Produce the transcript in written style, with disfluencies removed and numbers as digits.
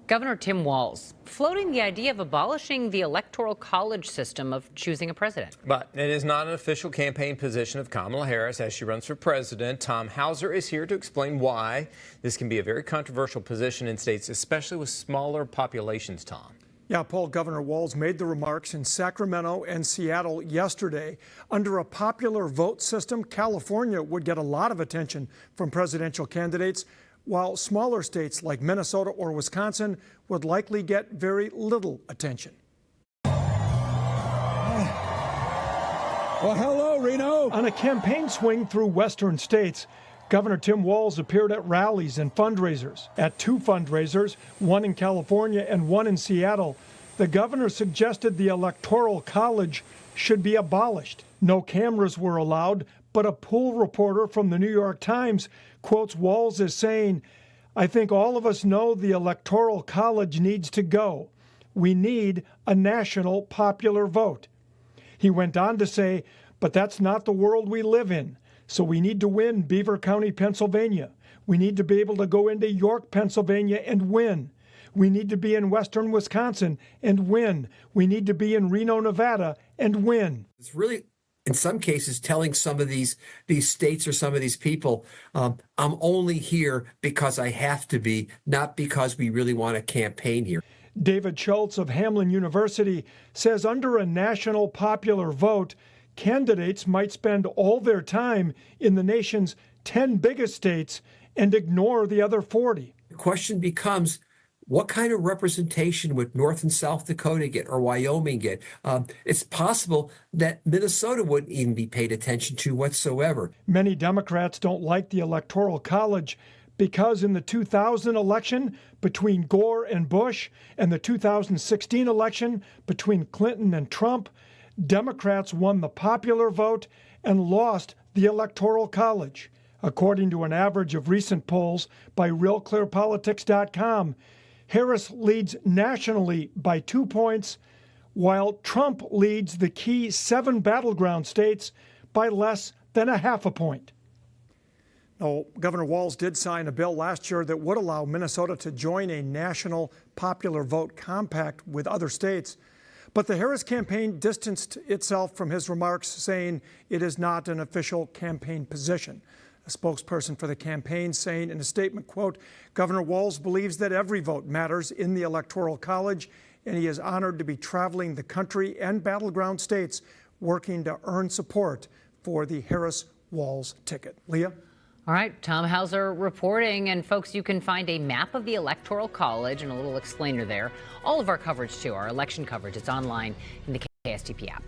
Governor Tim Walz floating the idea of abolishing the electoral college system of choosing a president. But it is not an official campaign position of Kamala Harris as she runs for president. Tom Hauser is here to explain why this can be a very controversial position in states, especially with smaller populations, Tom. Yeah, Paul, Governor Walz made the remarks in Sacramento and Seattle yesterday. Under a popular vote system, California would get a lot of attention from presidential candidates, while smaller states like Minnesota or Wisconsin would likely get very little attention. Well, hello, Reno. On a campaign swing through western states, Governor Tim Walz appeared at rallies and fundraisers. At two fundraisers, one in California and one in Seattle, the governor suggested the Electoral College should be abolished. No cameras were allowed, but a poll reporter from the New York Times quotes Walz as saying, "I think all of us know the Electoral College needs to go. We need a national popular vote." He went on to say, "But that's not the world we live in. So we need to win Beaver County, Pennsylvania. We need to be able to go into York, Pennsylvania and win. We need to be in western Wisconsin and win. We need to be in Reno, Nevada and win." It's really, in some cases, telling some of these states or some of these people, I'm only here because I have to be, not because we really want to campaign here. David Schultz of Hamline University says under a national popular vote, candidates might spend all their time in the nation's 10 biggest states and ignore the other 40. The question becomes, what kind of representation would North and South Dakota get or Wyoming get? It's possible that Minnesota wouldn't even be paid attention to whatsoever. Many Democrats don't like the Electoral College because in the 2000 election between Gore and Bush and the 2016 election between Clinton and Trump, Democrats won the popular vote and lost the Electoral College. According to an average of recent polls by RealClearPolitics.com, Harris leads nationally by 2 points, while Trump leads the key 7 battleground states by less than a half a point. Now, Governor Walz did sign a bill last year that would allow Minnesota to join a national popular vote compact with other states. But the Harris campaign distanced itself from his remarks, saying it is not an official campaign position. A spokesperson for the campaign saying in a statement, quote, "Governor Walz believes that every vote matters in the Electoral College, and he is honored to be traveling the country and battleground states working to earn support for the Harris-Walz ticket." Leah? All right, Tom Hauser reporting. And folks, you can find a map of the Electoral College and a little explainer there. All of our coverage, too, our election coverage, it's online in the KSTP app.